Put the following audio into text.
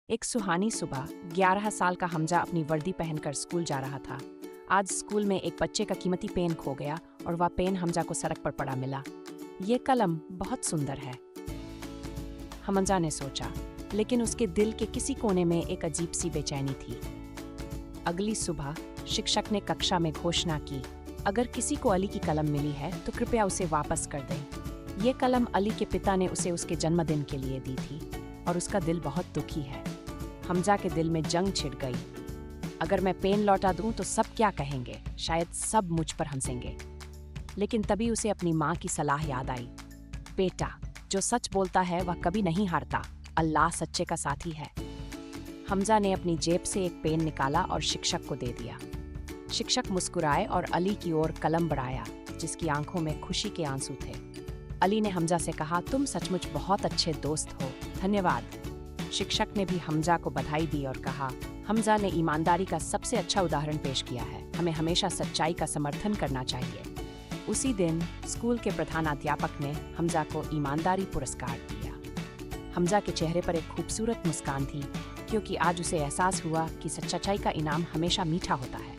एक सुहानी सुबह 11 साल का हमजा अपनी वर्दी पहनकर स्कूल जा रहा था। आज स्कूल में एक बच्चे का कीमती पेन खो गया और वह पेन हमजा को सड़क पर पड़ा मिला। ये कलम बहुत सुंदर है, हमजा ने सोचा, लेकिन उसके दिल के किसी कोने में एक अजीब सी बेचैनी थी। अगली सुबह शिक्षक ने कक्षा में घोषणा की, अगर किसी को अली की कलम मिली है तो कृपया उसे वापस कर दें। ये कलम अली के पिता ने उसे उसके जन्मदिन के लिए दी थी और उसका दिल बहुत दुखी है। हमजा के दिल में जंग छिड़ गई। अगर मैं पेन लौटा दूं तो सब क्या कहेंगे, शायद सब मुझ पर हंसेंगे। लेकिन तभी उसे अपनी माँ की सलाह याद आई, बेटा, जो सच बोलता है वह कभी नहीं हारता, अल्लाह सच्चे का साथी है। हमजा ने अपनी जेब से एक पेन निकाला और शिक्षक को दे दिया। शिक्षक मुस्कुराए और अली की ओर कलम बढ़ाया, जिसकी आंखों में खुशी के आंसू थे। अली ने हमजा से कहा, तुम सचमुच बहुत अच्छे दोस्त हो, धन्यवाद। शिक्षक ने भी हमजा को बधाई दी और कहा, हमजा ने ईमानदारी का सबसे अच्छा उदाहरण पेश किया है, हमें हमेशा सच्चाई का समर्थन करना चाहिए। उसी दिन स्कूल के प्रधानाध्यापक ने हमजा को ईमानदारी पुरस्कार दिया। हमजा के चेहरे पर एक खूबसूरत मुस्कान थी, क्योंकि आज उसे एहसास हुआ कि सच्चाई का इनाम हमेशा मीठा होता है।